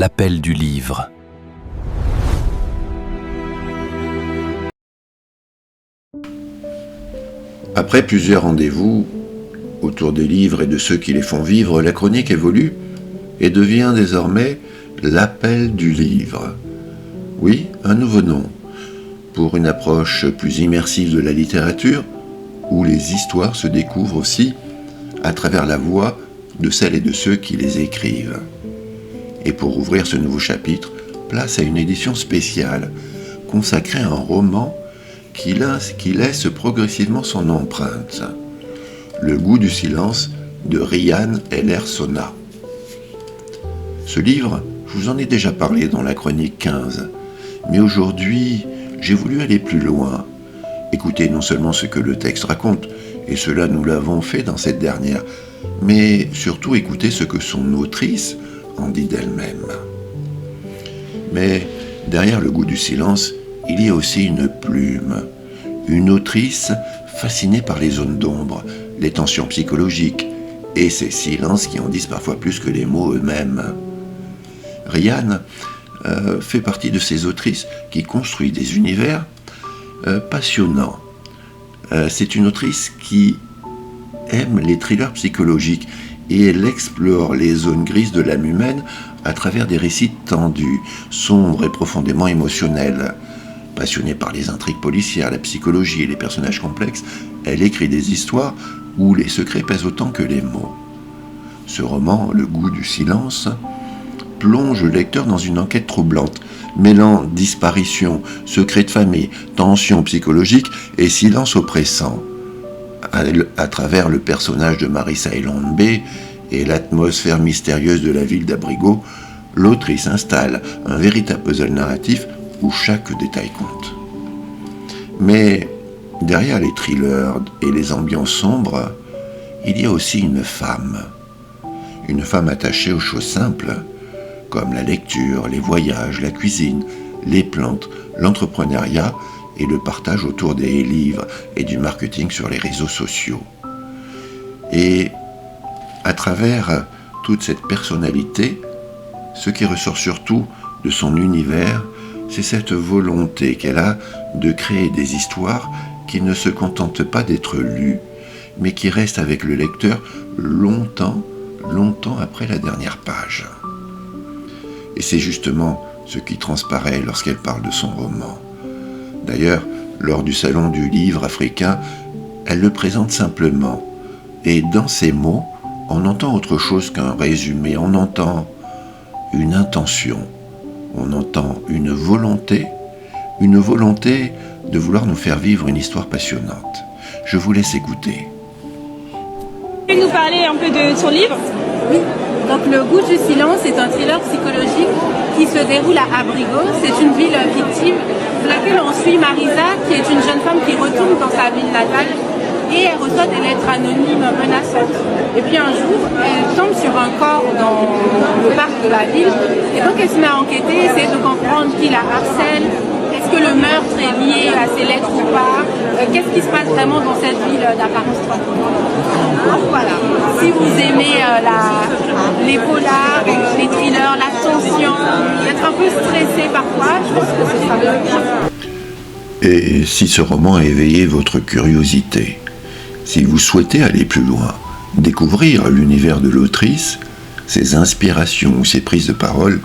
l'appel du livre. Après plusieurs rendez-vous autour des livres et de ceux qui les font vivre, la chronique évolue et devient désormais l'appel du livre. Oui, un nouveau nom, pour une approche plus immersive de la littérature, où les histoires se découvrent aussi à travers la voix de celles et de ceux qui les écrivent. Et pour ouvrir ce nouveau chapitre, place à une édition spéciale, consacrée à un roman qui laisse progressivement son empreinte. Le goût du silence de Ryan Ellersonna. Ce livre, je vous en ai déjà parlé dans la chronique 15, mais aujourd'hui, j'ai voulu aller plus loin. Écouter non seulement ce que le texte raconte, et cela nous l'avons fait dans cette dernière, mais surtout écouter ce que son autrice en dit d'elle-même. Mais derrière le goût du silence, il y a aussi une plume, une autrice fascinée par les zones d'ombre, les tensions psychologiques et ces silences qui en disent parfois plus que les mots eux-mêmes. Ryan fait partie de ces autrices qui construisent des univers passionnants. C'est une autrice qui aime les thrillers psychologiques et elle explore les zones grises de l'âme humaine à travers des récits tendus, sombres et profondément émotionnels. Passionnée par les intrigues policières, la psychologie et les personnages complexes, elle écrit des histoires où les secrets pèsent autant que les mots. Ce roman, Le goût du silence, plonge le lecteur dans une enquête troublante, mêlant disparition, secrets de famille, tensions psychologiques et silence oppressant. À travers le personnage de Marissa Elombe et l'atmosphère mystérieuse de la ville d'Abrigo, l'autrice installe un véritable puzzle narratif où chaque détail compte. Mais derrière les thrillers et les ambiances sombres, il y a aussi une femme attachée aux choses simples, comme la lecture, les voyages, la cuisine, les plantes, l'entrepreneuriat et le partage autour des livres et du marketing sur les réseaux sociaux. Et à travers toute cette personnalité, ce qui ressort surtout de son univers, c'est cette volonté qu'elle a de créer des histoires qui ne se contentent pas d'être lues, mais qui restent avec le lecteur longtemps après la dernière page. Et c'est justement ce qui transparaît lorsqu'elle parle de son roman. D'ailleurs, lors du salon du livre africain, elle le présente simplement. Et dans ces mots, on entend autre chose qu'un résumé, on entend une intention, on entend une volonté de vouloir nous faire vivre une histoire passionnante. Je vous laisse écouter. Vous pouvez nous parler un peu de son livre ? Oui, donc Le goût du silence est un thriller psychologique qui se déroule à Abrigo. C'est une ville fictive dans laquelle on suit Marisa, qui est une jeune femme qui retourne dans sa ville natale et elle reçoit des lettres anonymes menaçantes. Et puis un jour, elle tombe sur un corps dans le parc de la ville et donc elle se met à enquêter, essayer de comprendre qui la harcèle. Est-ce que le meurtre est lié à ces lettres ou pas? Qu'est-ce qui se passe vraiment dans cette ville d'apparence tranquille? Donc voilà, si vous aimez les polars, les thrillers, la tension, être un peu stressé parfois, je pense que ce sera bien. Et si ce roman a éveillé votre curiosité, si vous souhaitez aller plus loin, découvrir l'univers de l'autrice, ses inspirations ou ses prises de parole,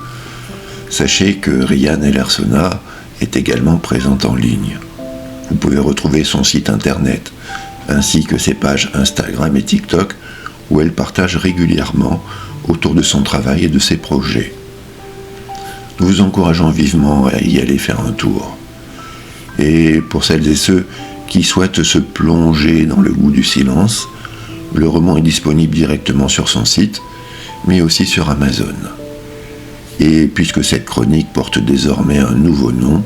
sachez que Ryan Ellersonna est également présente en ligne. Vous pouvez retrouver son site internet, ainsi que ses pages Instagram et TikTok, où elle partage régulièrement autour de son travail et de ses projets. Nous vous encourageons vivement à y aller faire un tour. Et pour celles et ceux qui souhaitent se plonger dans le goût du silence, le roman est disponible directement sur son site, mais aussi sur Amazon. Et puisque cette chronique porte désormais un nouveau nom,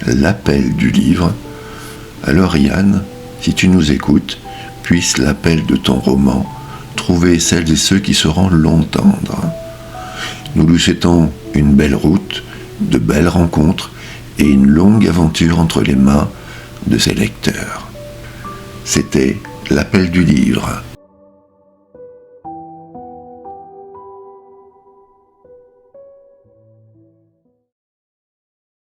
l'appel du livre, alors Yann, si tu nous écoutes, puisse l'appel de ton roman trouver celles et ceux qui sauront l'entendre. Nous lui souhaitons une belle route, de belles rencontres et une longue aventure entre les mains de ses lecteurs. C'était l'appel du livre.